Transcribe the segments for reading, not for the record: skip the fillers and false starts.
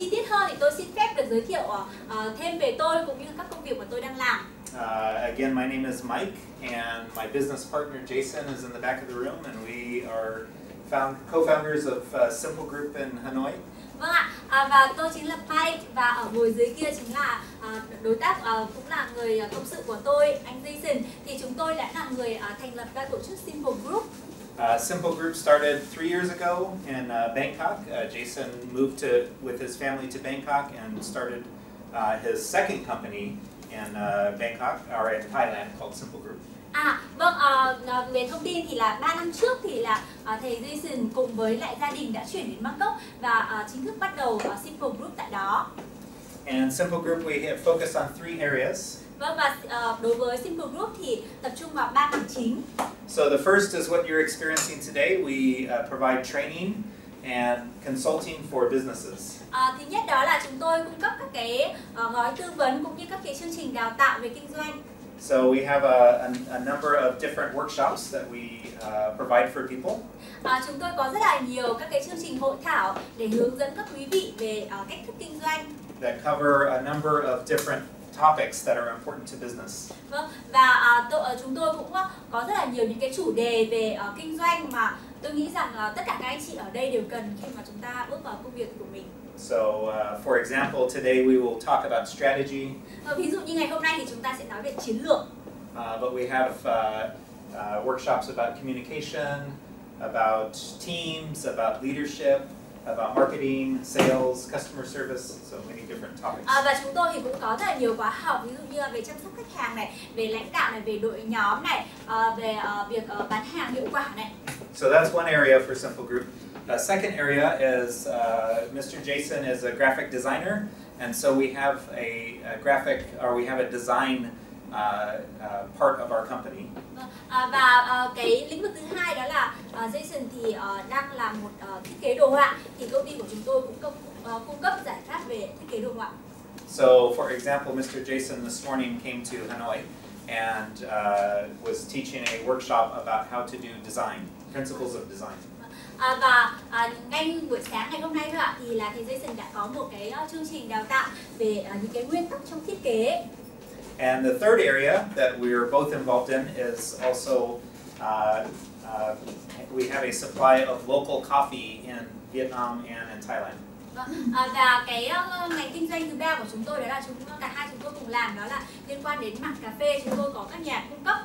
Chi tiết hơn thì tôi xin phép được giới thiệu thêm về tôi cũng như các công việc mà tôi đang làm. Again, my name is Mike, and my business partner Jason is in the back of the room, and we are co-founders of Simple Group in Hanoi. Vâng ạ, và tôi chính là Mike, và ở ngồi dưới kia chính là đối tác cũng là người cộng sự của tôi, anh Jason. Thì chúng tôi đã là người thành lập ra tổ chức Simple Group. Simple Group started 3 years ago in Bangkok. Jason moved with his family to Bangkok and started his second company in Bangkok, or in Thailand, called Simple Group. Vâng, về thông tin thì là 3 năm trước thì là thầy Jason cùng với lại gia đình đã chuyển đến Bangkok và chính thức bắt đầu Simple Group tại đó. And Simple Group, we have focused on 3 areas. Vâng, và đối với Simple Group thì tập trung vào 3 mảng chính. So the first is what you're experiencing today. We provide training and consulting for businesses. Thứ nhất đó là chúng tôi cung cấp các cái gói tư vấn cũng như các cái chương trình đào tạo về kinh doanh. So we have a number of different workshops that we provide for people. Chúng tôi có rất là nhiều các cái chương trình hội thảo để hướng dẫn các quý vị về cách thức kinh doanh. That cover a number of different topics that are important to business. Vâng, và chúng tôi cũng có rất là nhiều những cái chủ đề về kinh doanh mà tôi nghĩ rằng tất cả các anh chị ở đây đều cần khi mà chúng ta bước vào công việc của mình. So, for example, today we will talk about strategy. Ví dụ như ngày hôm nay thì chúng ta sẽ nói về chiến lược. But we have workshops about communication, about teams, about leadership, about marketing, sales, customer service, so many different topics. Và chúng tôi thì cũng có rất là nhiều khóa học, ví dụ như là về chăm sóc khách hàng này, về lãnh đạo này, về đội nhóm này, về việc bán hàng hiệu quả này. So that's one area for Simple Group. The second area is Mr. Jason is a graphic designer, and so we have a graphic, or we have a design part of our company. Và cái lĩnh vực thứ hai đó là Jason thì đang làm một thiết kế đồ họa, thì công ty của chúng tôi cũng cung cấp giải pháp về thiết kế đồ họa. So, for example, Mr. Jason this morning came to Hanoi and was teaching a workshop about how to do design, principles of design. Và ngay buổi sáng ngày hôm nay thôi ạ, thì là thầy Jason đã có một cái chương trình đào tạo về những cái nguyên tắc trong thiết kế. And the third area that we're both involved in is also we have a supply of local coffee in Vietnam and in Thailand. Và cái ngành kinh doanh thứ ba của chúng tôi đó là cả hai chúng tôi cùng làm, đó là liên quan đến mảng cà phê. Chúng tôi có các nhà cung cấp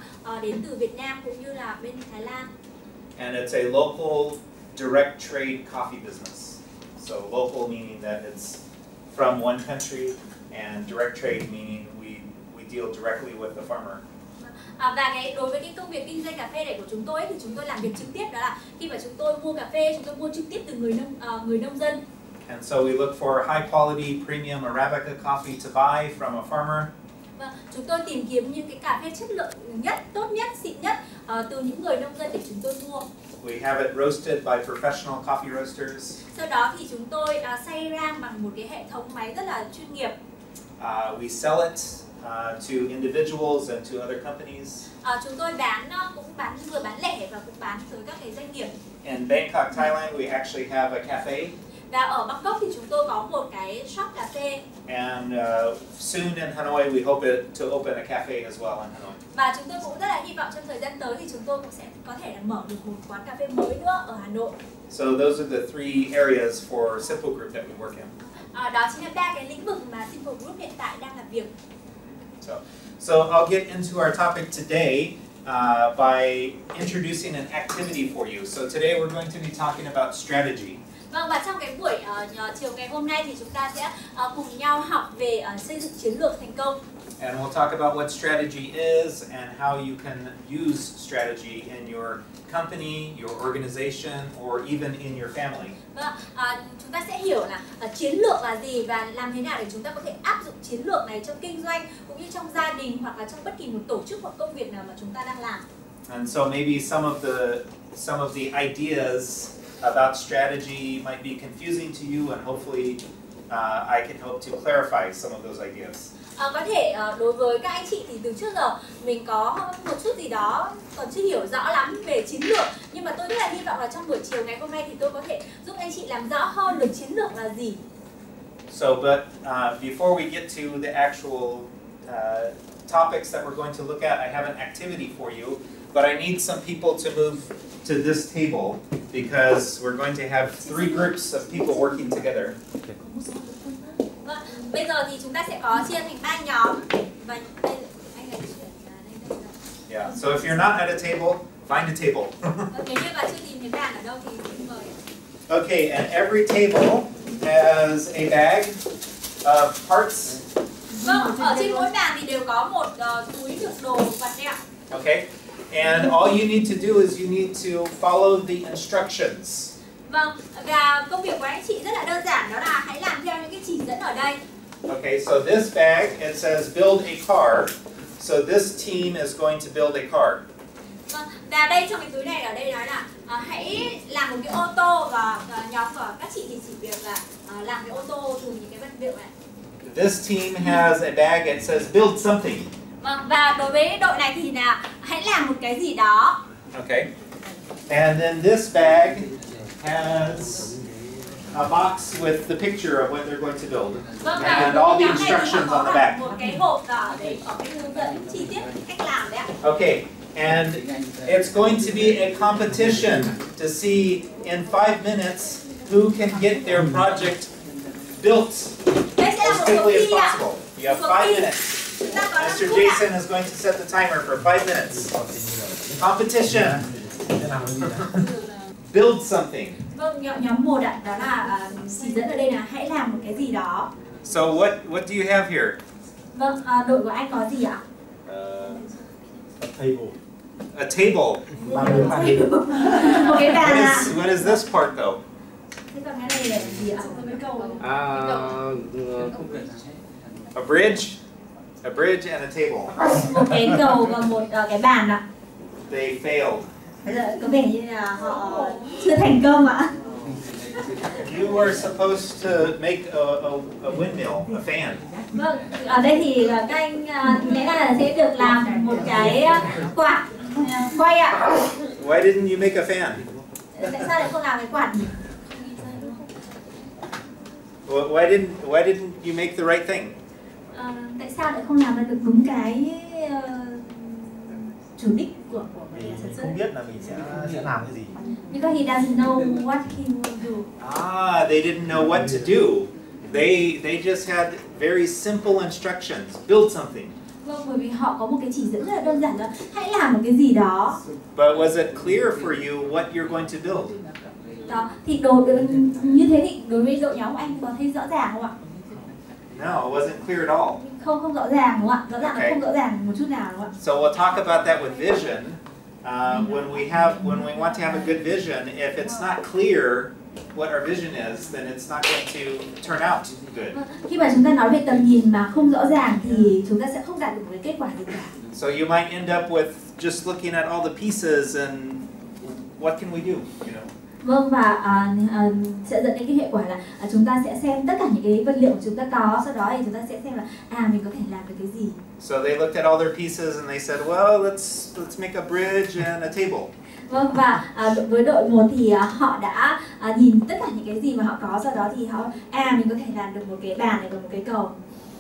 đến từ Việt Nam cũng như là bên Thái Lan. And it's a local direct trade coffee business. So local meaning that it's from one country, and direct trade meaning we deal directly with the farmer. Và đối với cái công việc kinh doanh cà phê này của chúng tôi thì chúng tôi làm việc trực tiếp, đó là khi mà chúng tôi mua cà phê, chúng tôi mua trực tiếp từ người nông dân. And so we look for high quality premium Arabica coffee to buy from a farmer. Vâng, chúng tôi tìm kiếm những cái cà phê chất lượng nhất, tốt nhất, xịn nhất từ những người nông dân để chúng tôi mua. We have it roasted by professional coffee roasters. Sau đó thì chúng tôi xay rang bằng một cái hệ thống máy rất là chuyên nghiệp. We sell it to individuals and to other companies. Chúng tôi vừa bán lẻ và cũng bán tới các cái doanh nghiệp. In Bangkok, Thailand, we actually have a cafe. Và ở Bangkok thì chúng tôi có một cái shop cà phê. And soon in Hanoi, we hope to open a cafe as well in Hanoi. Và chúng tôi cũng rất là hy vọng trong thời gian tới thì chúng tôi cũng sẽ có thể là mở được một quán cà phê mới nữa ở Hà Nội. So those are the 3 areas for Simple Group that we work in. Đó chính là 3 cái lĩnh vực mà Simple Group hiện tại đang làm việc. So I'll get into our topic today by introducing an activity for you. So today we're going to be talking about strategy. Vâng, và trong cái buổi chiều ngày hôm nay thì chúng ta sẽ cùng nhau học về xây dựng chiến lược thành công. And we'll talk about what strategy is and how you can use strategy in your company, your organization, or even in your family. Vâng, chúng ta sẽ hiểu là chiến lược là gì và làm thế nào để chúng ta có thể áp dụng chiến lược này trong kinh doanh cũng như trong gia đình hoặc là trong bất kỳ một tổ chức hoặc công việc nào mà chúng ta đang làm. And so maybe some of the ideas about strategy might be confusing to you, and hopefully I can help to clarify some of those ideas. Có thể đối với các anh chị thì từ trước giờ mình có một chút gì đó còn chưa hiểu rõ lắm về chiến lược, nhưng mà tôi rất là hy vọng là trong buổi chiều ngày hôm nay thì tôi có thể giúp anh chị làm rõ hơn được chiến lược là gì. So, but before we get to the actual topics that we're going to look at, I have an activity for you. But I need some people to move to this table because we're going to have 3 groups of people working together. Vâng, bây giờ thì chúng ta sẽ có chia thành 3 nhóm và anh lại chuyển đây. Yeah. So if you're not at a table, find a table. Nếu như bạn chưa tìm thấy bàn ở đâu thì xin mời. Okay, and every table has a bag of parts. Vâng, ở trên mỗi bàn thì đều có một túi đựng đồ vật đấy ạ. Okay, and all you need to do is you need to follow the instructions. Vâng, và công việc của anh chị rất là đơn giản, đó là hãy làm theo những cái chỉ dẫn ở đây. Okay, so this bag, it says build a car. So this team is going to build a car. Vâng, và đây trong cái túi này ở đây nói là hãy làm một cái ô tô và nhóm của các chị thì chỉ việc là làm cái ô tô từ những cái vật liệu này. This team has a bag that says build something. Vâng, và đối với đội này thì là hãy làm một cái gì đó. Okay, and then this bag has a box with the picture of what they're going to build, Vâng, and all the instructions on the back. Một cái hộp ở đây có cái hướng dẫn chi tiết cách làm đấy ạ. Okay, and it's going to be a competition to see in 5 minutes who can get their project built as quickly as possible. You have 5 minutes. Mr. Jason is going to set the timer for 5 minutes. Competition. Build something. Vâng, nhóm 1 ạ, đó là chỉ dẫn ở đây là hãy làm một cái gì đó. So what do you have here? Vâng, đội của anh có gì ạ? A table. A table. Một cái bàn ạ. What is this part though? Thế còn cái này là gì ạ? A bridge. A bridge and a table. Một cái cầu và một cái bàn ạ. They failed. Có vẻ như là họ chưa thành công ạ. You were supposed to make a windmill, a fan. Vâng, ở đây thì các anh lẽ là sẽ được làm một cái quạt quay ạ. Why didn't you make a fan? Tại sao lại không làm cái quạt nhỉ? Why didn't you make the right thing? Tại sao lại không làm ra được đúng cái chủ đích của cái sản xuất? Không biết là mình sẽ làm cái gì. Because he doesn't know what he will do. They didn't know what to do. They just had very simple instructions. Build something. Vâng, bởi vì họ có một cái chỉ dẫn rất là đơn giản là hãy làm một cái gì đó. But was it clear for you what you're going to build? Đó, thì như thế thì đối với đội nhóm của anh có thấy rõ ràng không ạ? No, it wasn't clear at all. Không rõ ràng đúng không ạ? Rõ ràng là không rõ ràng một chút nào đúng không ạ? So we'll talk about that with vision. When we want to have a good vision, if it's not clear what our vision is, then it's not going to turn out good. Khi mà chúng ta nói về tầm nhìn mà không rõ ràng thì chúng ta sẽ không đạt được một cái kết quả gì cả. So you might end up with just looking at all the pieces and what can we do, you know? Vâng, và sẽ dẫn đến cái hệ quả là chúng ta sẽ xem tất cả những cái vật liệu của chúng ta có, sau đó thì chúng ta sẽ xem là mình có thể làm được cái gì. So they looked at all their pieces and they said, well, let's make a bridge and a table. Vâng, và với đội 1 thì họ đã nhìn tất cả những cái gì mà họ có, sau đó thì họ mình có thể làm được một cái bàn này và một cái cầu.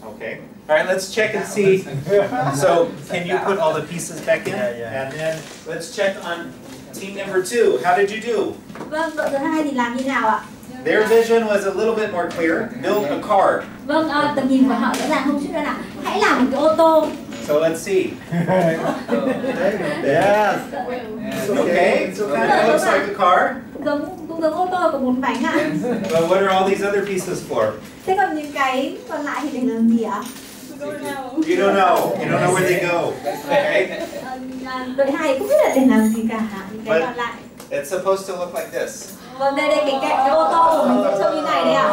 Okay. All right, let's check and see. So can you put all the pieces back in? And then let's check on team number 2. How did you do? Vâng, đội thứ 2 thì làm như nào ạ? Their vision was a little bit more clear. Build a car. Vâng, tầm nhìn của họ rõ ràng hơn chút nữa là hãy làm một cái ô tô. So let's see. Yes. Okay, so kind of looks like a car. Cũng giống ô tô có 4 bánh ạ. But what are all these other pieces for? Thế còn những cái còn lại thì để làm gì ạ? You don't know. You don't know where they go. Okay. Đội 2 không biết là để làm gì cả. Những cái còn lại. It's supposed to look like this. Vâng, đây cái ô tô của mình sẽ trông như này đấy ạ.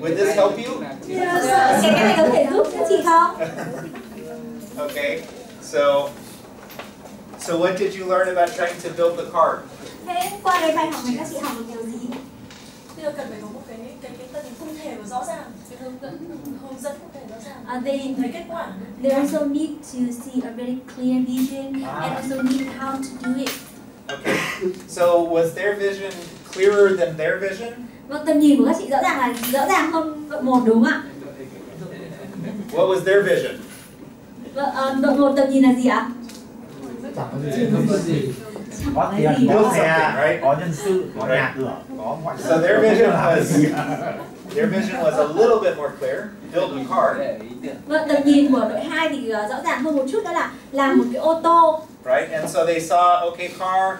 Would this help you? Cái này có thể giúp cho chị không? Okay. So what did you learn about trying to build the car? Thế qua cái bài học này các chị học được điều gì? Bây giờ cần phải có một cái tầm nhìn cụ thể và rõ ràng, cái hướng dẫn cụ thể rõ ràng. They thấy kết quả. They also need to see a very clear vision and also need how to do it. Okay. So was their vision clearer than their vision? Vâng, tầm nhìn của các chị rõ ràng hơn đội 1 đúng không ạ? What was their vision? Vâng, đội 1 tầm nhìn là gì ạ? Chẳng có gì. Có cái tiền, gì. có xe, có nhân sự, có nhà cửa, có mọi thứ. So their vision was a little bit more clear. Build a car. Vâng, tầm nhìn của đội 2 thì rõ ràng hơn một chút, đó là làm một cái ô tô. Right? And so they saw, okay, car,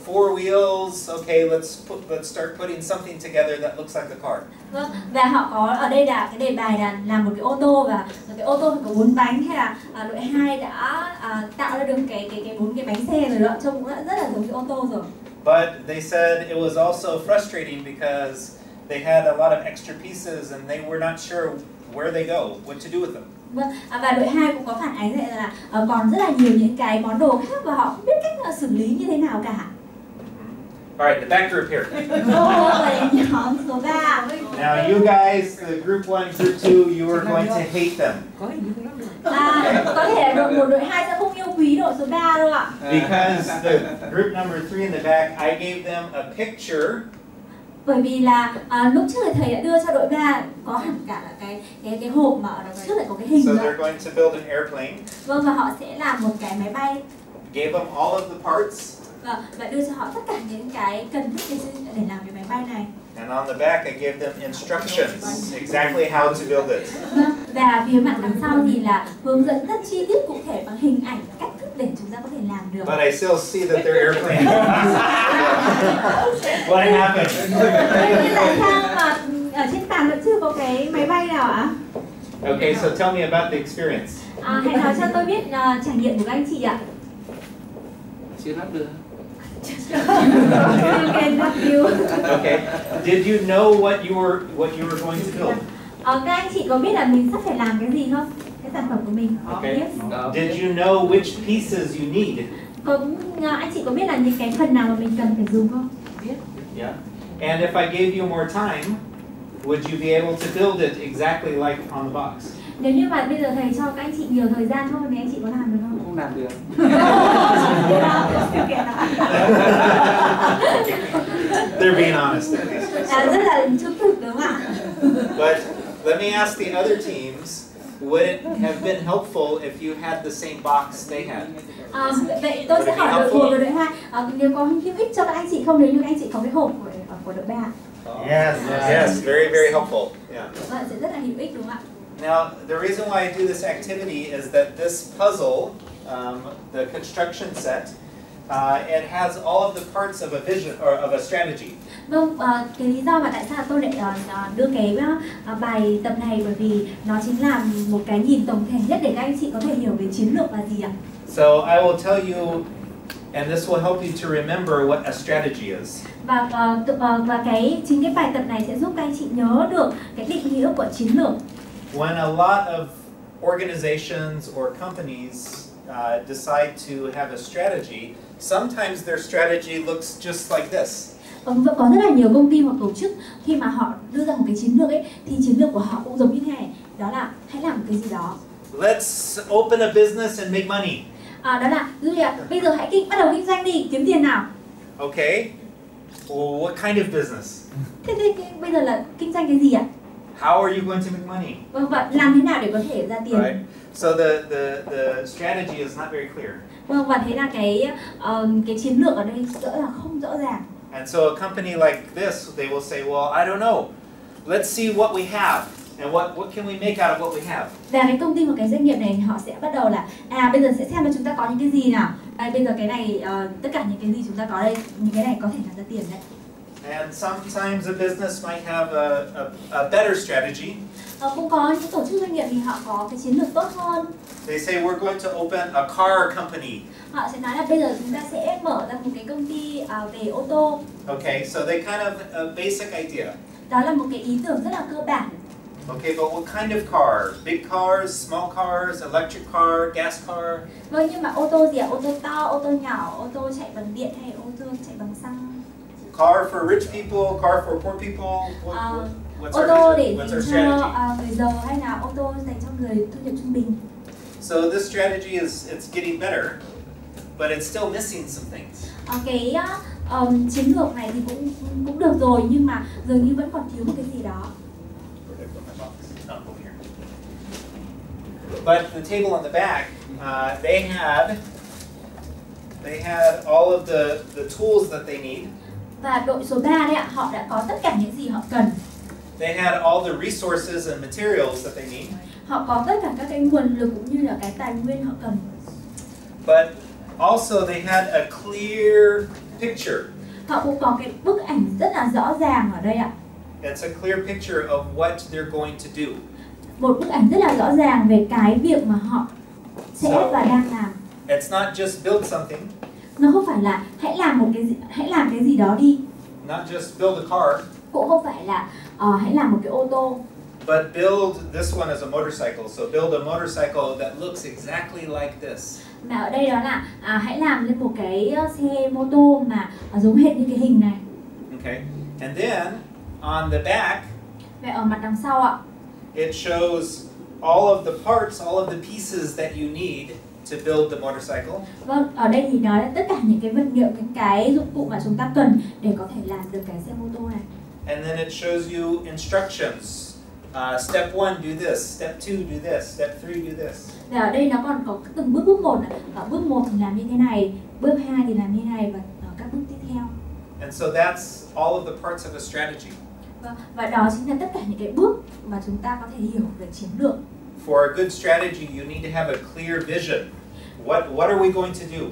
4 wheels. Okay, let's start putting something together that looks like a car. Vâng, và họ có ở đây là cái đề bài là làm một cái ô tô, và cái ô tô phải có 4 bánh, hay là đội 2 đã tạo ra được cái 4 cái bánh xe rồi đó, trông cũng đã rất là giống cái ô tô rồi. But they said it was also frustrating because they had a lot of extra pieces and they were not sure where they go, what to do with them. Vâng, và đội 2 cũng có phản ánh là còn rất là nhiều những cái món đồ khác và họ không biết cách xử lý như thế nào cả. All right, the back group here. Và nhóm số 3. Now you guys, the group 1, group 2, you are going to hate them. Có thể đội 1, đội 2 sẽ không yêu quý đội số 3 đâu ạ. Because the group number 3 in the back, I gave them a picture. Bởi vì là lúc trước thì thầy đã đưa cho đội 3 có hẳn cả là cái hộp mà ở đằng trước lại có cái hình So nữa. they're going to build an airplane. Vâng, và họ sẽ làm một cái máy bay. Gave them all of the parts. Và đưa cho họ tất cả những cái cần thiết để làm cái máy bay này. And on the back, I gave them instructions, exactly how to build it. Và phía mặt đằng sau thì là hướng dẫn rất chi tiết cụ thể bằng hình ảnh và cách thức để chúng ta có thể làm được. But I still see that they're airplane. What happened? Tại sao mà ở trên bàn vẫn chưa có cái máy bay nào ạ? Okay, so tell me about the experience. Hãy nói cho tôi biết trải nghiệm của các anh chị ạ. Chưa lắp được. Okay. Did you know what you were going to build? Các anh chị có biết là mình sắp phải làm cái gì không? Cái sản phẩm của mình. Okay. Yes. Did you know which pieces you need? Anh chị có biết là những cái phần nào mà mình cần phải dùng không? Biết. Yeah. And if I gave you more time, would you be able to build it exactly like on the box? Nếu như mà bây giờ thầy cho các anh chị nhiều thời gian thôi thì anh chị có làm được không? Không làm được. They're being honest at least. Rất là trung thực đúng không ạ? But let me ask the other teams, would it have been helpful if you had the same box they had? Vậy tôi sẽ hỏi đội 1 và đội 2, nếu có hữu ích cho các anh chị không, nếu như các anh chị có cái hộp của đội 3? Yes, Yes, very, very helpful. Yeah. Vâng, sẽ rất là hữu ích đúng không ạ? Now, the reason why I do this activity is that this puzzle, the construction set, it has all of the parts of a vision or of a strategy. Vâng, cái lý do mà tại sao tôi lại đưa cái bài tập này, bởi vì nó chính là một cái nhìn tổng thể nhất để các anh chị có thể hiểu về chiến lược là gì ạ. So I will tell you, and this will help you to remember what a strategy is. Và chính cái bài tập này sẽ giúp các anh chị nhớ được cái định nghĩa của chiến lược. When a lot of organizations or companies decide to have a strategy, sometimes their strategy looks just like this. Vẫn có rất là nhiều công ty hoặc tổ chức khi mà họ đưa ra một cái chiến lược ấy, thì chiến lược của họ cũng giống như thế này, đó là hãy làm một cái gì đó. Let's open a business and make money. Đó là bây giờ hãy bắt đầu kinh doanh đi, kiếm tiền nào. Okay. Well, what kind of business? Thế bây giờ là kinh doanh cái gì ạ? How are you going to make money? Vâng, và làm thế nào để có thể ra tiền? Right. So the strategy is not very clear. Vâng, và thế là cái chiến lược ở đây không rõ ràng. And so a company like this, they will say, well, I don't know. Let's see what we have and what can we make out of what we have. Và cái công ty một cái doanh nghiệp này họ sẽ bắt đầu là bây giờ sẽ xem là chúng ta có những cái gì nào. Bây giờ cái này tất cả những cái gì chúng ta có đây, những cái này có thể làm ra tiền đấy. And sometimes a business might have a better strategy. Cũng có những tổ chức doanh nghiệp thì họ có cái chiến lược tốt hơn. They say we're going to open a car company. Họ sẽ nói là bây giờ chúng ta sẽ mở ra một cái công ty về ô tô. Okay, so they kind of a basic idea. Đó là một cái ý tưởng rất là cơ bản. Okay, but what kind of car? Big cars, small cars, electric car, gas car? Vâng, nhưng mà ô tô gì ạ? Ô tô to, ô tô nhỏ, ô tô chạy bằng điện hay ô tô chạy bằng xăng? Car for rich people, car for poor people. What's Ô tô our để vision? What's dành our cho strategy? người giàu hay là ô tô dành cho người thu nhập trung bình? So this strategy it's getting better, but it's still missing some things. chiến lược này thì cũng được rồi, nhưng mà dường như vẫn còn thiếu một cái gì đó. But the table on the back, they had all of the tools that they need. Và đội số 3 đấy ạ, họ đã có tất cả những gì họ cần. They had all the resources and materials that they need. Họ có tất cả các cái nguồn lực cũng như là cái tài nguyên họ cần. But also they had a clear picture. Họ cũng có cái bức ảnh rất là rõ ràng ở đây ạ. It's a clear picture of what they're going to do. Một bức ảnh rất là rõ ràng về cái việc mà họ sẽ và đang làm. It's not just build something. Nó không phải là hãy làm cái gì đó đi. Not just build a car. Cũng không phải là hãy làm một cái ô tô. But build, this one is a motorcycle, so build a motorcycle that looks exactly like this. Mà ở đây đó là hãy làm lên một cái xe mô tô mà giống hệt như cái hình này. Okay, and then on the back, Vậy ở mặt đằng sau ạ, it shows all of the parts, all of the pieces that you need to build the motorcycle. Vâng, ở đây thì nói là tất cả những cái vật liệu, những cái dụng cụ mà chúng ta cần để có thể làm được cái xe mô tô này. And then it shows you instructions. Step 1, do this. Step 2, do this. Step 3, do this. Và ở đây nó còn có từng bước một này. Ở bước 1 thì làm như thế này, bước 2 thì làm như thế này và ở các bước tiếp theo. And so that's all of the parts of a strategy. Và đó chính là tất cả những cái bước mà chúng ta có thể hiểu về chiến lược. For a good strategy, you need to have a clear vision. What are we going to do?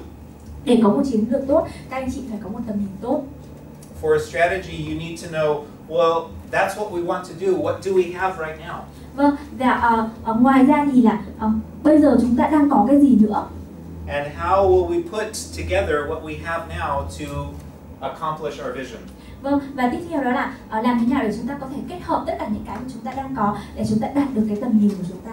Để có một chiến lược tốt, các anh chị phải có một tầm nhìn tốt. For a strategy, you need to know, well, that's what we want to do. What do we have right now? Vâng, và ngoài ra thì là bây giờ chúng ta đang có cái gì nữa? And how will we put together what we have now to accomplish our vision? Vâng, và tiếp theo đó là làm thế nào để chúng ta có thể kết hợp tất cả những cái mà chúng ta đang có để chúng ta đạt được cái tầm nhìn của chúng ta.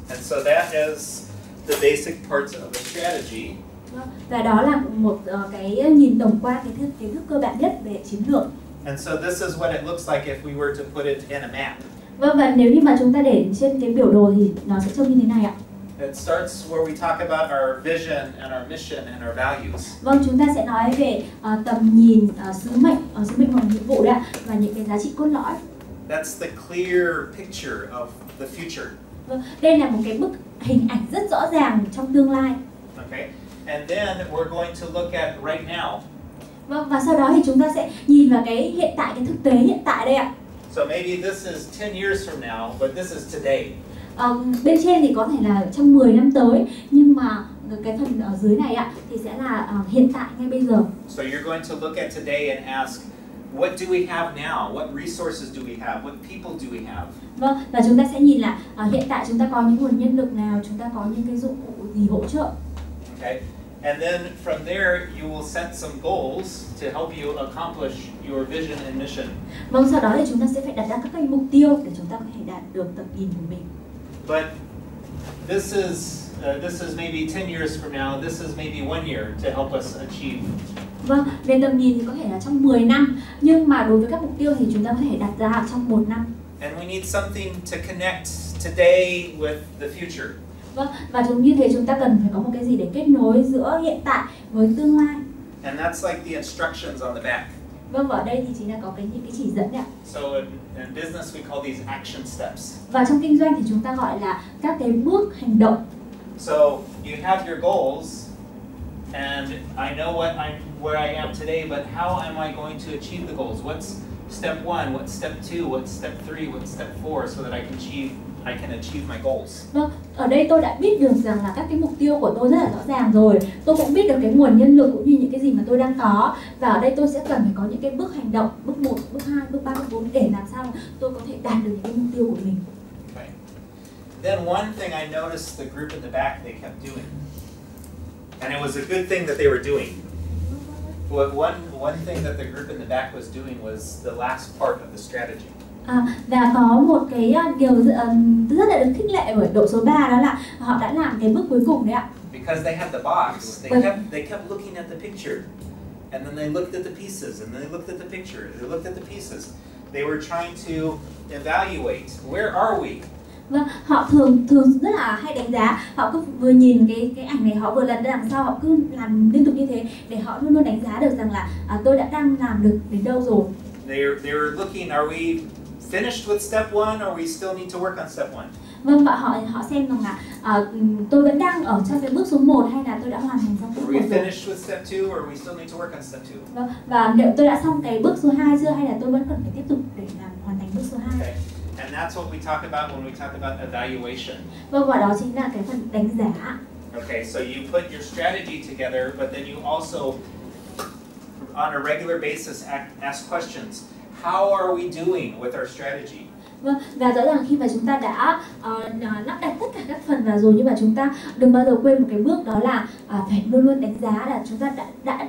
And so that is the basic parts of a strategy. Vâng, và đó là một cái nhìn tổng quan, cái kiến thức cơ bản nhất về chiến lược. And so this is what it looks like if we were to put it in a map. Vâng, và nếu như mà chúng ta để trên cái biểu đồ thì nó sẽ trông như thế này ạ. It starts where we talk about our vision and our mission and our values. Vâng, chúng ta sẽ nói về tầm nhìn, sứ mệnh và nhiệm vụ đấy ạ, và những cái giá trị cốt lõi. That's the clear picture of the future. Vâng, đây là một cái bức hình ảnh rất rõ ràng trong tương lai. Okay, and then we're going to look at right now. Vâng, và sau đó thì chúng ta sẽ nhìn vào cái hiện tại, cái thực tế hiện tại đây ạ. So maybe this is 10 years from now, but this is today. Bên trên thì có thể là trong 10 năm tới, nhưng mà cái phần ở dưới này ạ thì sẽ là hiện tại ngay bây giờ. So you're going to look at today and ask, what do we have now? What resources do we have? What people do we have? Vâng, và chúng ta sẽ nhìn là hiện tại chúng ta có những nguồn nhân lực nào, chúng ta có những cái dụng cụ gì hỗ trợ. Okay, and then from there you will set some goals to help you accomplish your vision and mission. Vâng, sau đó thì chúng ta sẽ phải đặt ra các cái mục tiêu để chúng ta có thể đạt được tầm nhìn của mình. But this is maybe 10 years from now. This is maybe 1 year to help us achieve. Vâng, về tầm nhìn thì có thể là trong 10 năm, nhưng mà đối với các mục tiêu thì chúng ta có thể đặt ra trong 1 năm. And we need something to connect today with the future. Vâng, và như thế chúng ta cần phải có một cái gì để kết nối giữa hiện tại với tương lai. And that's like the instructions on the back. Vâng, và ở đây thì chính là có những cái chỉ dẫn ạ. So in business we call these action steps. Và trong kinh doanh thì chúng ta gọi là các cái bước hành động. So you have your goals, and I know where I am today, but how am I going to achieve the goals? What's step 1? What's step 2? What's step 3? What's step 4? So that I can achieve my goals. Vâng, ở đây tôi đã biết được rằng là các cái mục tiêu của tôi rất là rõ ràng rồi. Tôi cũng biết được cái nguồn nhân lực cũng như những cái gì mà tôi đang có. Và ở đây tôi sẽ cần phải có những cái bước hành động, bước 1, bước 2, bước 3, bước 4 để làm sao tôi có thể đạt được những cái mục tiêu của mình. Okay. Then one thing I noticed the group in the back they kept doing, and it was a good thing that they were doing. But one thing that the group in the back was doing was the last part of the strategy. Và có một cái điều rất là được khích lệ ở đội số 3, đó là họ đã làm cái bước cuối cùng đấy ạ. Because they had the box, they kept looking at the picture, and then they looked at the pieces, and then they looked at the picture, they looked at the pieces. They were trying to evaluate, where are we? Vâng, họ thường rất là hay đánh giá. Họ cứ vừa nhìn cái ảnh này, họ vừa lần đằng sau, họ cứ làm liên tục như thế để họ luôn luôn đánh giá được rằng là tôi đã đang làm được đến đâu rồi. They're looking, are we finished with step 1 or we still need to work on step 1? Vâng, và họ xem rằng là tôi vẫn đang ở trong cái bước số 1 hay là tôi đã hoàn thành xong bước Are we 1 rồi. finished with step 2 or we still need to work on step 2? Vâng, và liệu tôi đã xong cái bước số 2 chưa hay là tôi vẫn cần phải tiếp tục để hoàn thành bước số 2. Okay. And that's what we talk about when we talk about evaluation. Vâng, và đó chính là cái phần đánh giá. Okay, so you put your strategy together, but then you also, on a regular basis, ask questions. How are we doing with our strategy? Vâng, và rõ ràng khi mà chúng ta đã lắp đặt tất cả các phần vào rồi, nhưng mà chúng ta đừng bao giờ quên một cái bước, đó là phải luôn luôn đánh giá là chúng ta đã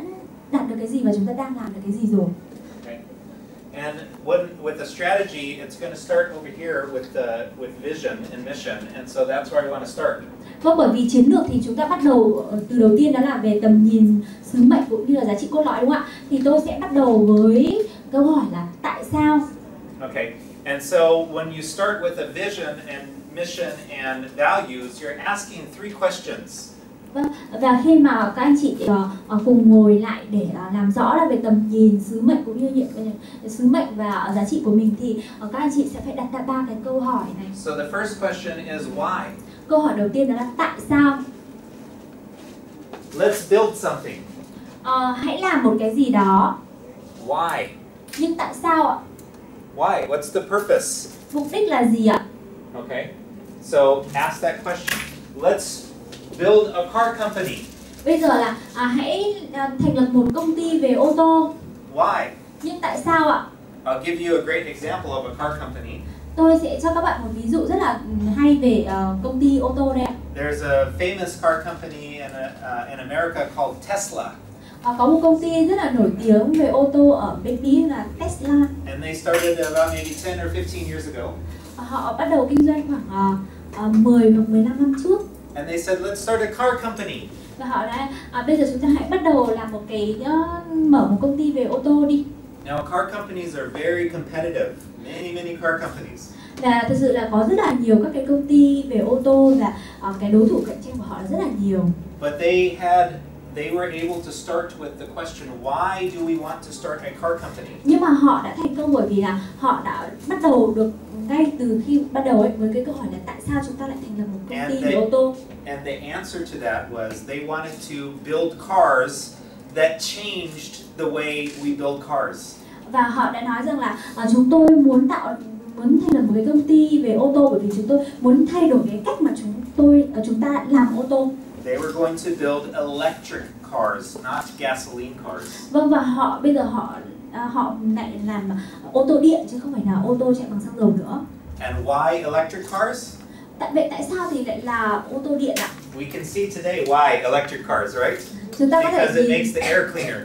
đạt được cái gì và chúng ta đang làm được cái gì rồi. Okay. And with the strategy, it's going to start over here with vision and mission, and so that's where I want to start. Vâng, bởi vì chiến lược thì chúng ta bắt đầu từ đầu tiên đó là về tầm nhìn, sứ mệnh cũng như là giá trị cốt lõi, đúng không ạ? Thì tôi sẽ bắt đầu với câu hỏi là tại sao. Okay. And so when you start with a vision and mission and values, you're asking 3 questions. Vâng, và khi mà các anh chị cùng ngồi lại để làm rõ là về tầm nhìn, sứ mệnh cũng như sứ mệnh và giá trị của mình, thì các anh chị sẽ phải đặt ra 3 cái câu hỏi này. So the first question is why? Câu hỏi đầu tiên đó là tại sao? Let's build something. Hãy làm một cái gì đó. Why? Nhưng tại sao ạ? Why? What's the purpose? Mục đích là gì ạ? Okay. So ask that question. Let's build a car company. Bây giờ là hãy thành lập một công ty về ô tô. Why? Nhưng tại sao ạ? I'll give you a great example of a car company. Tôi sẽ cho các bạn một ví dụ rất là hay về công ty ô tô đây ạ. There's a famous car company in America called Tesla. Có một công ty rất là nổi tiếng về ô tô ở bên Mỹ là Tesla. And they started about maybe 10 or 15 years ago. Họ bắt đầu kinh doanh khoảng 10 hoặc 15 năm trước. And they said, let's start a car company. Và họ đã bây giờ chúng ta hãy bắt đầu làm một cái mở một công ty về ô tô đi. Now, car companies are very competitive. Many car companies. Và thực sự là có rất là nhiều các cái công ty về ô tô và cái đối thủ cạnh tranh của họ là rất là nhiều. But they were able to start with the question, why do we want to start a car company? Nhưng mà họ đã thành công bởi vì là họ đã bắt đầu được ngay từ khi bắt đầu với cái câu hỏi là tại sao chúng ta lại thành lập một công ty về ô tô. And the answer to that was they wanted to build cars that changed the way we build cars. Và họ đã nói rằng là chúng tôi muốn thành lập một cái công ty về ô tô bởi vì chúng tôi muốn thay đổi cái cách mà chúng ta làm ô tô. They were going to build electric cars, not gasoline cars. Vâng, và bây giờ họ lại làm ô tô điện chứ không phải là ô tô chạy bằng xăng dầu nữa. And why electric cars? Tại sao thì lại là ô tô điện ạ? We can see today why electric cars, right? Chúng ta có thể Because it makes the air cleaner.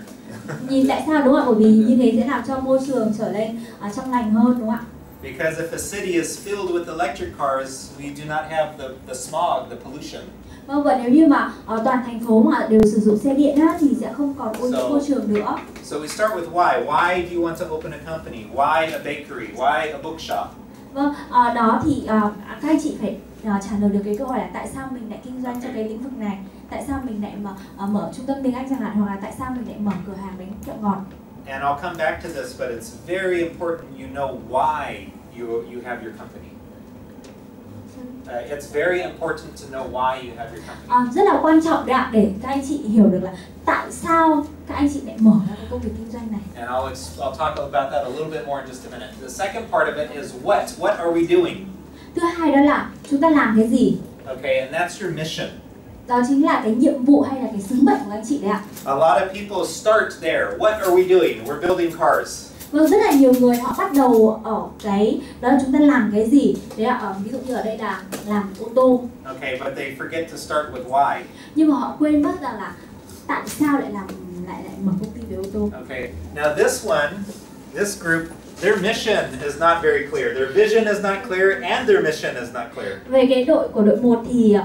nhìn tại sao đúng không ạ? Bởi vì như thế sẽ làm cho môi trường trở nên trong lành hơn đúng không ạ? Because if a city is filled with electric cars, we do not have the smog, the pollution. Vâng, và nếu như mà toàn thành phố mà đều sử dụng xe điện á, thì sẽ không còn ô nhiễm môi trường nữa. So we start with why. Why do you want to open a company? Why a bakery? Why a bookshop? Vâng, đó thì các anh chị phải trả lời được cái câu hỏi là tại sao mình lại kinh doanh trong cái lĩnh vực này, tại sao mình lại mở trung tâm tiếng Anh chẳng hạn, hoặc là tại sao mình lại mở cửa hàng bánh kẹo ngọt. And I'll come back to this, but it's very important you know why you have your company. It's very important to know why you have your company. Rất là quan trọng đấy ạ, để các anh chị hiểu được là tại sao các anh chị lại mở ra cái công việc kinh doanh này. And I'll talk about that a little bit more in just a minute. The second part of it is what? What are we doing? Thứ hai đó là chúng ta làm cái gì? Okay, and that's your mission. Đó chính là cái nhiệm vụ hay là cái sứ mệnh của anh chị đấy ạ. A lot of people start there. What are we doing? We're building cars. Vâng, rất là nhiều người họ bắt đầu ở cái đó là chúng ta làm cái gì. Đấy ạ, ví dụ như ở đây là làm ô tô. Okay, but they forget to start with why. Nhưng mà họ quên mất rằng là tại sao lại mở công ty về ô tô. Okay, now this group, their mission is not very clear. Their vision is not clear and their mission is not clear. Về cái đội của đội 1 thì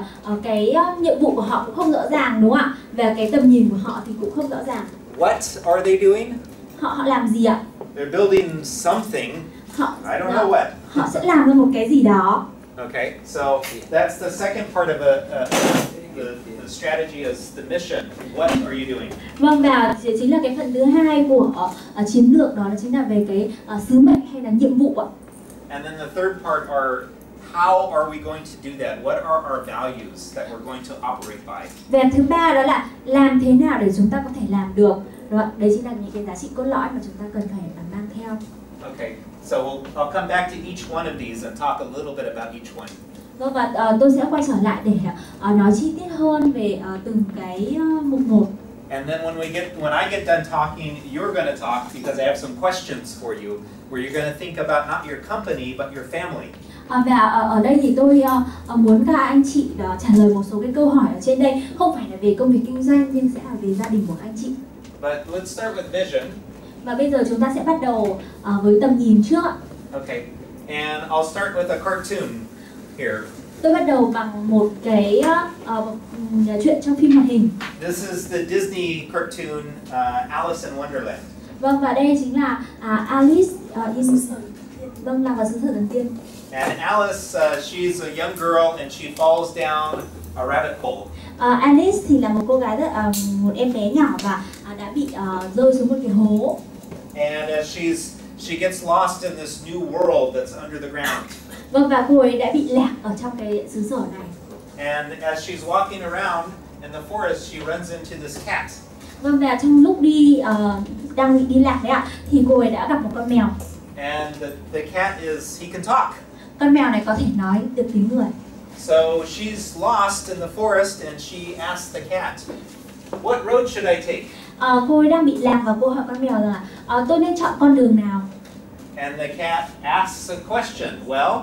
cái nhiệm vụ của họ cũng không rõ ràng đúng không ạ? Và cái tầm nhìn của họ thì cũng không rõ ràng. What are they doing? Họ làm gì ạ? They're building something. I don't know what. Họ sẽ làm ra một cái gì đó. Okay, so that's the second part of the strategy is the mission. What are you doing? Vâng, và chính là cái phần thứ hai của chiến lược, đó chính là về cái sứ mệnh hay là nhiệm vụ ạ. And then the third part are how are we going to do that? What are our values that we're going to operate by? Về thứ ba đó là làm thế nào để chúng ta có thể làm được. Đúng không? Đấy chính là những cái giá trị cốt lõi mà chúng ta cần phải mang theo. Okay, so I'll come back to each one of these and talk a little bit about each one. Vâng, và tôi sẽ quay trở lại để nói chi tiết hơn về từng cái mục một. And then when I get done talking, you're going to talk because I have some questions for you where you're going to think about not your company but your family. Và ở đây thì tôi muốn các anh chị trả lời một số cái câu hỏi ở trên đây, không phải là về công việc kinh doanh nhưng sẽ là về gia đình của anh chị. But let's start with vision. Và bây giờ chúng ta sẽ bắt đầu với tầm nhìn trước. Okay, and I'll start with a cartoon here. Tôi bắt đầu bằng một cái chuyện trong phim hoạt hình. This is the Disney cartoon Alice in Wonderland. Vâng, và đây chính là Alice vâng, là vào xứ sở thần tiên. And Alice, she's a young girl and she falls down a rabbit hole. Alice thì là một cô gái một em bé nhỏ và đã bị rơi xuống một cái hố. And she gets lost in this new world that's under the ground. Vâng, và cô ấy đã bị lạc ở trong cái xứ sở này. And as she's walking around in the forest, she runs into this cat. Vâng, và trong lúc đang đi lạc đấy ạ, thì cô ấy đã gặp một con mèo. And the cat he can talk. Con mèo này có thể nói được tiếng người. So she's lost in the forest and she asks the cat, "What road should I take?" Cô ấy đang bị lạc và cô hỏi con mèo rằng là tôi nên chọn con đường nào. And the cat asks a question. Well,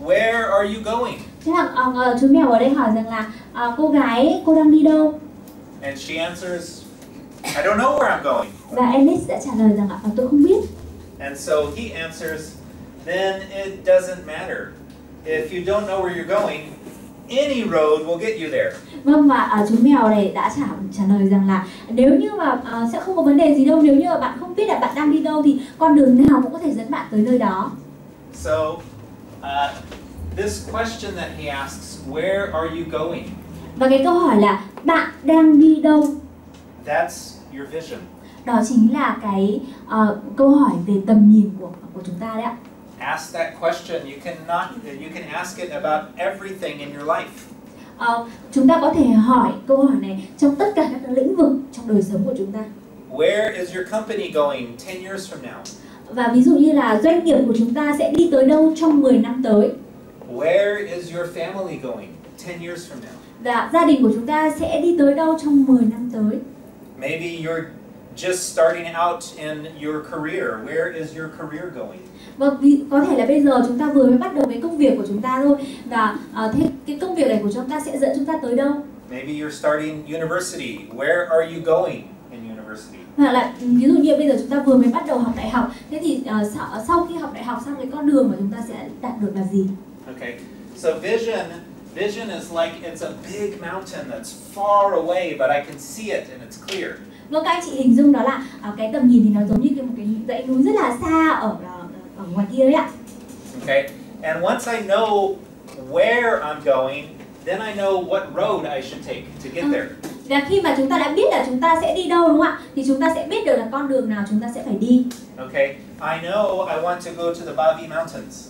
where are you going? Thế là chú mèo ở đây hỏi rằng là cô đang đi đâu? And she answers, "I don't know where I'm going." Và Alice đã trả lời rằng là tôi không biết. And so he answers, "Then it doesn't matter. If you don't know where you're going, any road will get you there." Vâng, và chú mèo này đã trả lời rằng là nếu như mà sẽ không có vấn đề gì đâu, nếu như mà bạn không biết là bạn đang đi đâu thì con đường nào cũng có thể dẫn bạn tới nơi đó. So this question that he asks, "Where are you going?" Và cái câu hỏi là bạn đang đi đâu? That's your vision. Đó chính là cái câu hỏi về tầm nhìn của chúng ta đấy ạ. Ask that question. You can ask it about everything in your life. Chúng ta có thể hỏi câu hỏi này trong tất cả các lĩnh vực trong đời sống của chúng ta. Where is your company going 10 years from now? Và ví dụ như là doanh nghiệp của chúng ta sẽ đi tới đâu trong 10 năm tới. Where is your family going 10 years from now? Và gia đình của chúng ta sẽ đi tới đâu trong 10 năm tới. Maybe you're just starting out in your career. Where is your career going? Vâng, có thể là bây giờ chúng ta vừa mới bắt đầu cái công việc của chúng ta thôi. Và thế cái công việc này của chúng ta sẽ dẫn chúng ta tới đâu? Maybe you're starting university. Where are you going in university? Hoặc là ví dụ như bây giờ chúng ta vừa mới bắt đầu học đại học. Thế thì sau khi học đại học xong, cái con đường mà chúng ta sẽ đạt được là gì? Okay, so vision is like it's a big mountain that's far away, but I can see it and it's clear. Vâng, các anh chị hình dung đó là cái tầm nhìn thì nó giống như một cái dãy núi rất là xa ở ngoài kia đấy ạ. Okay, and once I know where I'm going, then I know what road I should take to get there. Và khi mà chúng ta đã biết là chúng ta sẽ đi đâu, đúng không ạ? Thì chúng ta sẽ biết được là con đường nào chúng ta sẽ phải đi. Okay, I know I want to go to the Bavi Mountains.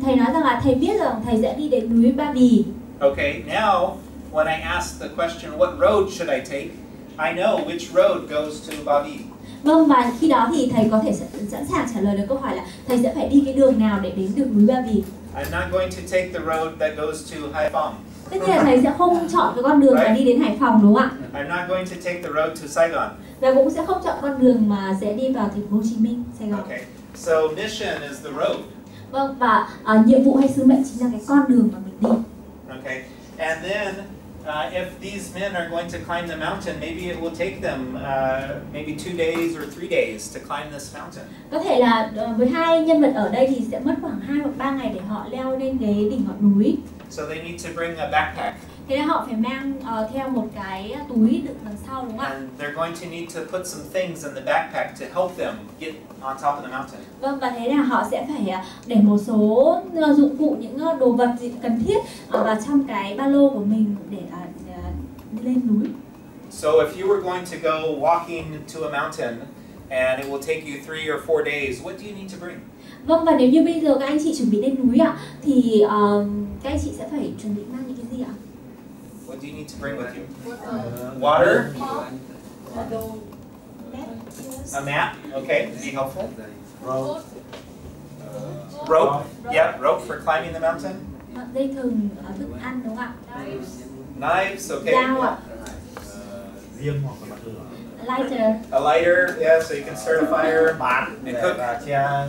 Thầy nói rằng là thầy biết rằng thầy sẽ đi đến núi Ba Vì. Okay, now when I ask the question, what road should I take? I know which road goes to Bavi. Vâng, và khi đó thì thầy có thể sẵn sàng trả lời được câu hỏi là thầy sẽ phải đi cái đường nào để đến được núi Ba Vì. I'm not going to take the road that goes to Haiphong. Tất nhiên là thầy sẽ không chọn cái con đường mà đi đến Hải Phòng, đúng không ạ? I'm not going to take the road to Saigon. Và cũng sẽ không chọn con đường mà sẽ đi vào thành phố Hồ Chí Minh, Sài Gòn. Okay, so mission is the road. Vâng, và nhiệm vụ hay sứ mệnh chính là cái con đường mà mình đi. Okay, and then if these men are going to climb the mountain, maybe it will take them maybe 2 days or 3 days to climb this mountain. Có thể là với hai nhân vật ở đây thì sẽ mất khoảng 2 hoặc 3 ngày để họ leo lên cái đỉnh ngọn núi. So they need to bring a backpack. Thế nên họ phải mang theo một cái túi đựng đằng sau, đúng không ạ? And they're going to need to put some things in the backpack to help them get on top of the mountain. Vâng, và thế là họ sẽ phải để một số dụng cụ, những đồ vật gì cần thiết vào trong cái ba lô của mình để đi lên núi. So if you were going to go walking to a mountain and it will take you 3 or 4 days, what do you need to bring? Vâng, và nếu như bây giờ các anh chị chuẩn bị lên núi ạ, thì các anh chị sẽ phải chuẩn bị mang những cái gì ạ? What do you need to bring with you? Water? A map? Okay, be helpful. Rope? Yeah, rope for climbing the mountain. Dây thừng, thức ăn, đúng không ạ? Knives, okay. Dao ạ. Diêm hoặc là bật lửa. Lighter. A lighter, yeah, so you can start a fire. Bát And để cook. che.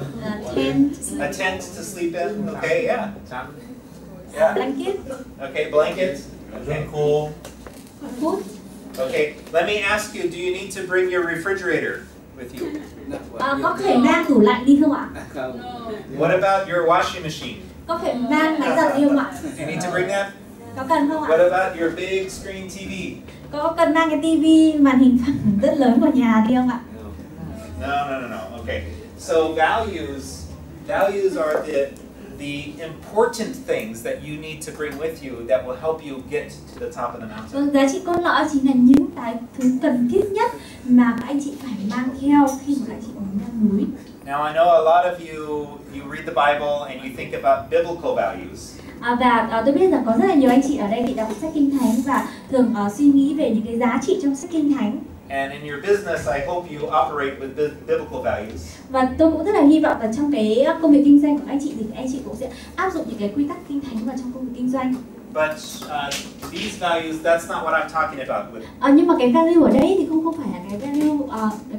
Tent. A tent to sleep in, okay, yeah. Yeah. Blanket. Okay, blanket. Lương khô. Food. Okay, let me ask you, do you need to bring your refrigerator with you? Có thể mang tủ lạnh đi không ạ? Không. What about your washing machine? Có phải mang máy giặt đi không ạ? Do you need to bring that? Có cần không ạ? What about your big screen TV? Có cần mang cái tivi màn hình phẳng rất lớn của nhà đi không ạ? No. Okay. So values are the important things that you need to bring with you that will help you get to the top of the mountain. Vâng, giá trị cốt lõi chính là những cái thứ cần thiết nhất mà các anh chị phải mang theo khi mà các anh chị muốn leo núi. Now I know a lot of you read the Bible and you think about biblical values. Và tôi biết rằng có rất là nhiều anh chị ở đây thì đọc sách Kinh Thánh và thường suy nghĩ về những cái giá trị trong sách Kinh Thánh. And in your business, I hope you operate with biblical values. Và tôi cũng rất là hy vọng là trong cái công việc kinh doanh của anh chị thì anh chị cũng sẽ áp dụng những cái quy tắc Kinh Thánh vào trong công việc kinh doanh. But these values, that's not what I'm talking about. Nhưng mà cái value ở đây thì không phải là cái value,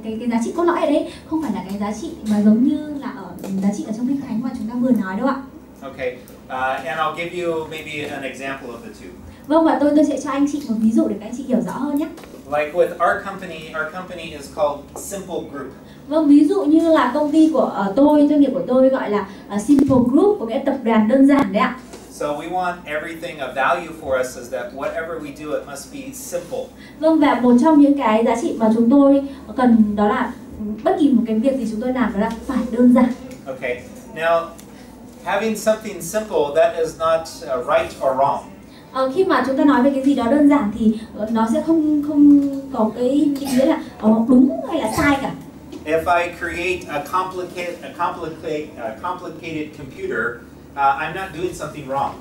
cái giá trị cốt lõi ở đây không phải là cái giá trị mà giống như là ở giá trị ở trong Kinh Thánh mà chúng ta vừa nói đâu ạ. Okay, and I'll give you maybe an example of the two. Vâng, và tôi sẽ cho anh chị một ví dụ để các anh chị hiểu rõ hơn nhé. Like with our company is called Simple Group. Vâng, ví dụ như là công ty của tôi, doanh nghiệp của tôi gọi là Simple Group, có nghĩa tập đoàn đơn giản đấy ạ. So we want everything, a value for us is that whatever we do, it must be simple. Vâng, và một trong những cái giá trị mà chúng tôi cần đó là bất kỳ một cái việc gì chúng tôi làm đó là phải đơn giản. Okay, now having something simple, that is not right or wrong. Khi mà chúng ta nói về cái gì đó đơn giản thì nó sẽ không có cái định nghĩa là đúng hay là sai cả. If I create a complicated computer, I'm not doing something wrong.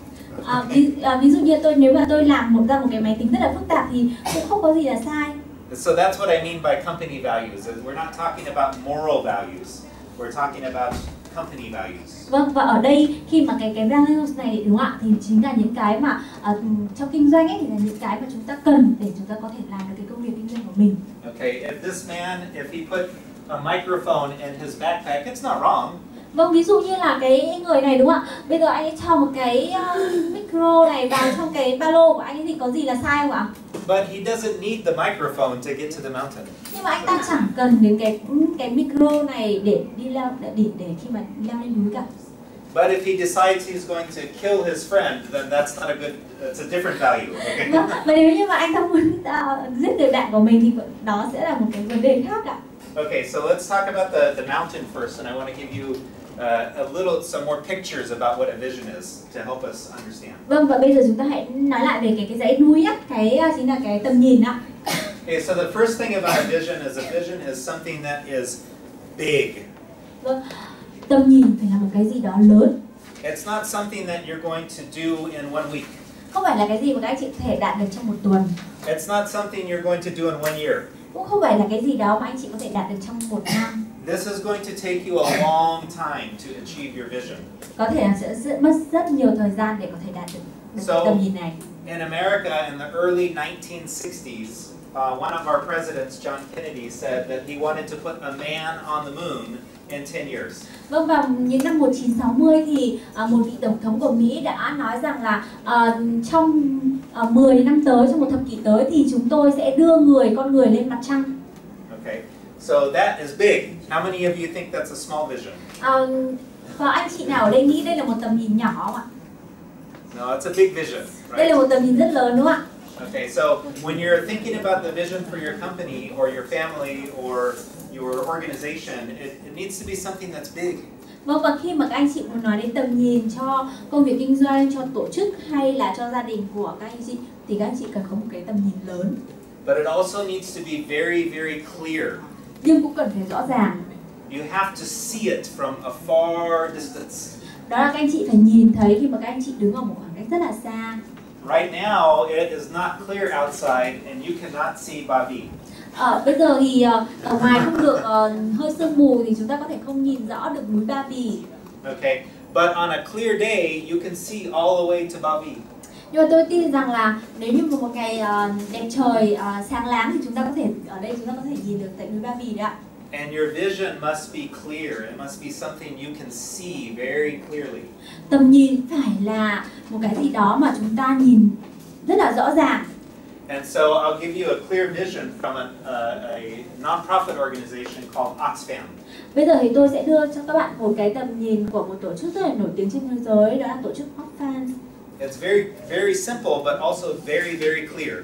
Ví dụ như nếu mà tôi làm ra một cái máy tính rất là phức tạp thì cũng không có gì là sai. So that's what I mean by company values. We're not talking about moral values. We're talking about company values. Vâng, và ở đây khi mà cái values này đúng không ạ, thì chính là những cái mà trong kinh doanh ấy thì là những cái mà chúng ta cần để chúng ta có thể làm được cái công việc kinh doanh của mình. Okay, if this man, if he put a microphone in his backpack, it's not wrong. Vâng, ví dụ như là cái người này đúng không ạ? Bây giờ anh ấy cho một cái micro này vào trong cái ba lô của anh ấy thì có gì là sai không ạ? But he doesn't need the microphone to get to the mountain. Nhưng mà anh ta chẳng cần đến cái micro này để đi leo để khi mà leo lên núi cả. But if he decides he's going to kill his friend, then that's not a good. It's a different value. Okay. Vâng, và nếu như mà anh ta muốn giết người bạn của mình thì đó sẽ là một cái vấn đề khác ạ. Okay, so let's talk about the mountain first, and I want to give you some more pictures about what a vision is to help us understand. Vâng, và bây giờ chúng ta hãy nói lại về cái dãy núi á, cái chính là cái tầm nhìn ạ. Okay, so the first thing about a vision is something that is big. Vâng, tầm nhìn phải là một cái gì đó lớn. It's not something that you're going to do in 1 week. Không phải là cái gì mà các anh chị có thể đạt được trong một tuần. It's not something you're going to do in 1 year. Cũng không phải là cái gì đó mà anh chị có thể đạt được trong một năm. This is going to take you a long time to achieve your vision. Có thể là sẽ mất rất nhiều thời gian để có thể đạt được tầm nhìn này. In America, in the early 1960s, one of our presidents, John Kennedy, said that he wanted to put a man on the moon in 10 years. Vâng, vào những năm 1960 thì một vị tổng thống của Mỹ đã nói rằng là trong 10 năm tới, trong một thập kỷ tới thì chúng tôi sẽ đưa con người lên mặt trăng. Okay, so that is big. How many of you think that's a small vision? Và anh chị nào ở đây nghĩ đây là một tầm nhìn nhỏ không ạ? No, it's a big vision, Đây là right? một tầm nhìn rất lớn đúng không ạ? Okay, so when you're thinking about the vision for your company or your family or your organization, it needs to be something that's big. Vâng, và khi mà các anh chị muốn nói đến tầm nhìn cho công việc kinh doanh, cho tổ chức hay là cho gia đình của các anh chị thì các anh chị cần có một cái tầm nhìn lớn. But it also needs to be very, very clear. Nhưng cũng cần phải rõ ràng. You have to see it from a far distance. Đó là các anh chị phải nhìn thấy khi mà các anh chị đứng ở một khoảng cách rất là xa. Right now, it is not clear outside and you cannot see Bavi. Bây giờ thì ở ngoài không được hơi sương mù thì chúng ta có thể không nhìn rõ được núi Ba Vì. Okay, but on a clear day, you can see all the way to Bavi. Nhưng mà tôi tin rằng là nếu như một ngày đẹp trời sáng láng thì chúng ta có thể ở đây chúng ta có thể nhìn được tại núi Ba Vì đó ạ. And your vision must be clear. It must be something you can see very clearly. Tầm nhìn phải là một cái gì đó mà chúng ta nhìn rất là rõ ràng. And so I'll give you a clear vision from a non-profit organization called Oxfam. Bây giờ thì tôi sẽ đưa cho các bạn một cái tầm nhìn của một tổ chức rất là nổi tiếng trên thế giới, đó là tổ chức Oxfam. It's very, very simple, but also very, very clear.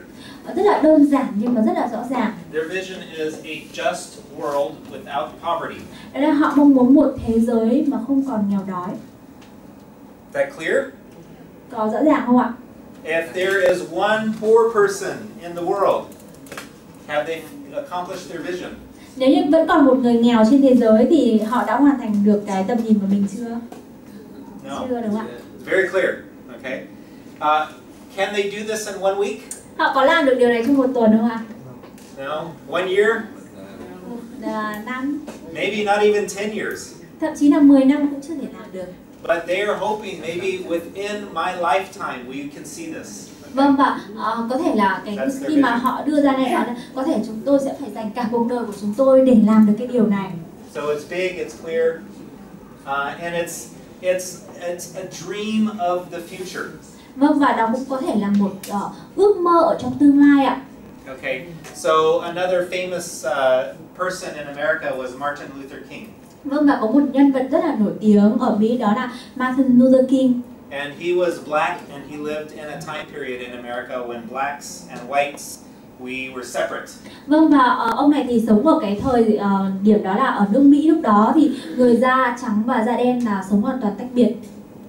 Rất là đơn giản nhưng mà rất là rõ ràng. Their vision is a just world without poverty. Đó là họ mong muốn một thế giới mà không còn nghèo đói. Is that clear? Có rõ ràng không ạ? If there is one poor person in the world, have they accomplished their vision? Nếu như vẫn còn một người nghèo trên thế giới thì họ đã hoàn thành được cái tầm nhìn của mình chưa? No. Chưa đúng không ạ? It's very clear. Okay. Can they do this in one week? Họ có làm được điều này trong một tuần không ạ? No. 1 year? Một năm, Maybe not even 10 years. thậm chí là 10 năm cũng chưa thể làm được. But they are hoping maybe within my lifetime we can see this. Vâng, và có thể là cái That's their khi mà vision. họ đưa ra này, có thể chúng tôi sẽ phải dành cả cuộc đời của chúng tôi để làm được cái điều này. So it's big, it's clear, and it's a dream of the future. Vâng, và đó cũng có thể là một ước mơ ở trong tương lai ạ. Okay. So another famous person in America was Martin Luther King. Vâng, và có một nhân vật rất là nổi tiếng ở Mỹ, đó là Martin Luther King. And he was black, and he lived in a time period in America when blacks and whites, we were separate. Vâng, và ông này thì sống ở cái thời điểm đó là ở nước Mỹ lúc đó thì người da trắng và da đen là sống hoàn toàn tách biệt.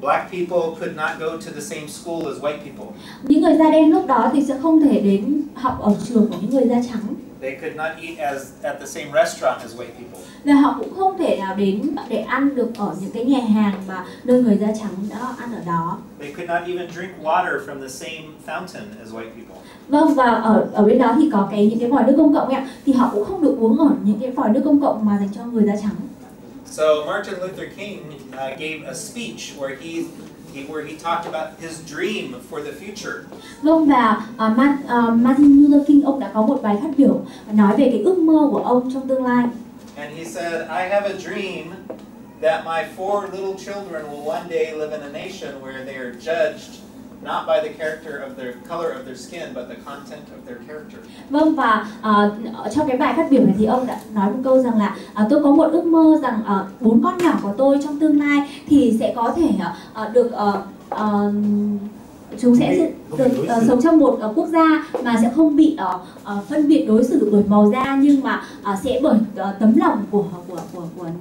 Black people could not go to the same school as white people. Những người da đen lúc đó thì sẽ không thể đến học ở trường của những người da trắng. They could not eat at the same restaurant as white people. Và họ cũng không thể nào đến để ăn được ở những cái nhà hàng mà nơi người da trắng đã ăn ở đó. They could not even drink water from the same fountain as white people. Vâng, và ở bên đó thì có những cái vòi nước công cộng ạ, thì họ cũng không được uống ở những cái vòi nước công cộng mà dành cho người da trắng. So Martin Luther King gave a speech where he talked about his dream for the future. Vâng, và Martin Luther King ông đã có một bài phát biểu nói về cái ước mơ của ông trong tương lai. And he said, I have a dream that my 4 little children will one day live in a nation where they are judged not by the color of their skin, but the content of their character. Vâng, và trong cái bài phát biểu này thì ông đã nói một câu rằng là tôi có một ước mơ rằng 4 con nhỏ của tôi trong tương lai thì sẽ có thể được chúng sẽ được sống trong một quốc gia mà sẽ không bị phân biệt đối xử bởi màu da, nhưng mà sẽ bởi tấm lòng của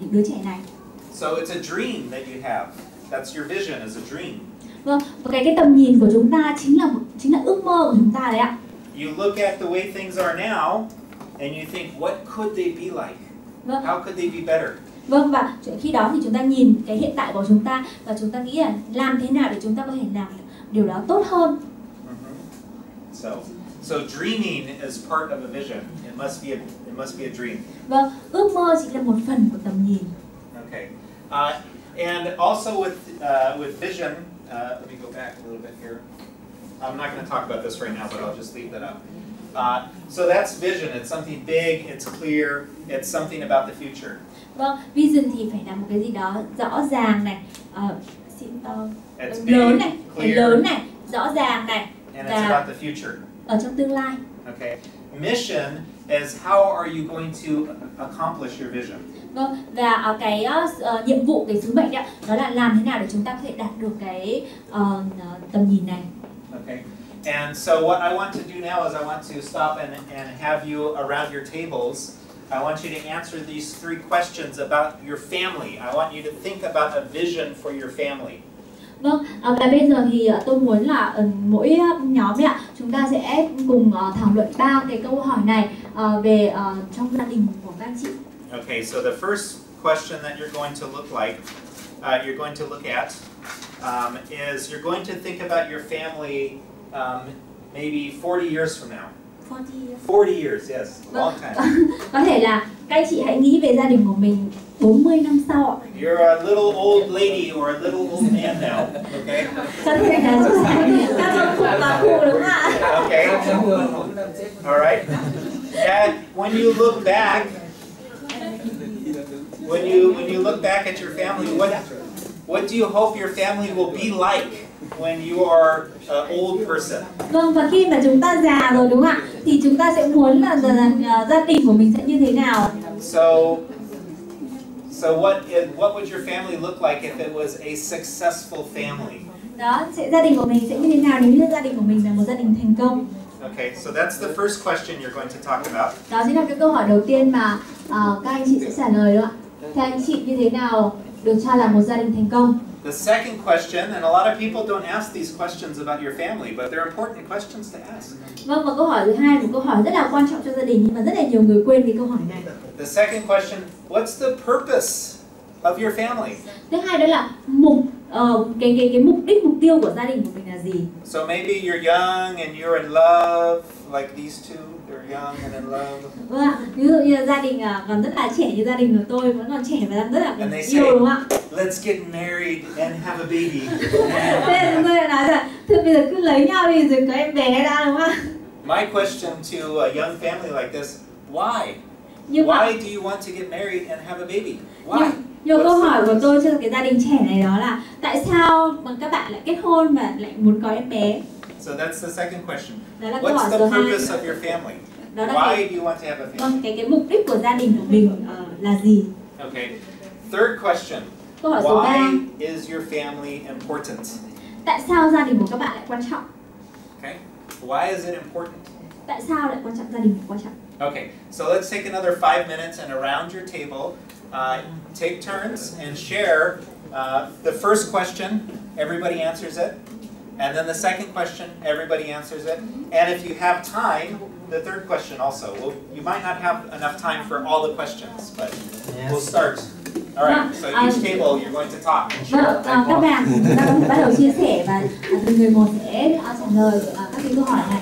những đứa trẻ này. So it's a dream that you have. That's your vision, is a dream. Vâng, và cái tầm nhìn của chúng ta chính là ước mơ của chúng ta đấy ạ. You look at the way things are now, and you think, what could they be like? Vâng. How could they be better? Vâng, và khi đó thì chúng ta nhìn cái hiện tại của chúng ta và chúng ta nghĩ là làm thế nào để chúng ta có thể làm điều đó tốt hơn. So dreaming is part of a vision. It must be a dream. Vâng, ước mơ chỉ là một phần của tầm nhìn. Okay. And also with vision, let me go back a little bit here. I'm not going to talk about this right now, but I'll just leave that up. So that's vision. It's something big, it's clear, it's something about the future. Vâng, vision thì phải là một cái gì đó rõ ràng này, It's lớn big, này, clear, lớn này, rõ ràng này, and it's about the future. ở trong tương lai. Okay. Mission is how are you going to accomplish your vision? Vâng, và cái nhiệm vụ, cái sứ mệnh đấy, đó là làm thế nào để chúng ta có thể đạt được cái tầm nhìn này. Okay. And so what I want to do now is I want to stop and have you around your tables. I want you to answer these 3 questions about your family. I want you to think about a vision for your family. Vâng, và bây giờ thì tôi muốn là mỗi nhóm đấy ạ, chúng ta sẽ cùng thảo luận 3 cái câu hỏi này về trong gia đình của các chị. Okay, so the first question that you're going to look at is you're going to think about your family maybe 40 years from now. 40 years, yes, a long time. Có thể là các anh chị hãy nghĩ về gia đình của mình 40 năm sau ạ. You're a little old lady or a little old man now, okay? Có thể là chúng ta các ông cụ bà cụ đúng không ạ? Okay. All right. And when you look back, when you look back at your family, what do you hope your family will be like when you are an old person? Vâng, và khi mà chúng ta già rồi đúng không ạ? Thì chúng ta sẽ muốn là gia đình của mình sẽ như thế nào? So what would your family look like if it was a successful family? Đó, gia đình của mình sẽ như thế nào nếu như gia đình của mình là một gia đình thành công? Okay, so that's the first question you're going to talk about. Đó chính là cái câu hỏi đầu tiên mà các anh chị sẽ trả lời đó ạ. Theo anh chị như thế nào được cho là một gia đình thành công? The second question, and a lot of people don't ask these questions about your family, but they're important questions to ask. Vâng, và câu hỏi thứ hai là một câu hỏi rất là quan trọng cho gia đình nhưng mà rất là nhiều người quên cái câu hỏi này. The second question, what's the purpose of your family? Thứ hai đó là cái mục đích, mục tiêu của gia đình của mình là gì? So maybe you're young and you're in love, like these two, they're young and in love. Vâng ạ, ví dụ như là gia đình còn rất là trẻ như gia đình của tôi vẫn còn trẻ và đang rất là yêu đúng không ạ? Let's get married and have a baby. Thế là chúng tôi nói rằng thôi bây giờ cứ lấy nhau đi rồi có em bé đã đúng không ạ? My question to a young family like this, why? Why do you want to get married and have a baby? Why? Nhiều câu hỏi của tôi cho cái gia đình trẻ này đó là tại sao mà các bạn lại kết hôn và lại muốn có em bé? So that's the second question. Đó là câu What's hỏi the số 2. purpose of your family? Đó là Why do you want to have a family? Vâng, cái mục đích của gia đình của mình là gì? Okay. Third question. Câu hỏi số 3. Why is your family important? Tại sao gia đình của các bạn lại quan trọng? Okay. Why is it important? Tại sao lại quan trọng, gia đình quan trọng? Okay. So let's take another 5 minutes and around your table, take turns and share the first question. Everybody answers it. And then the second question, everybody answers it. And if you have time, the third question also. You might not have enough time for all the questions, but we'll start. All right, so each table you're going to talk. Vâng, các bạn chúng ta bắt đầu chia sẻ và từng người một sẽ trả lời các cái câu hỏi này.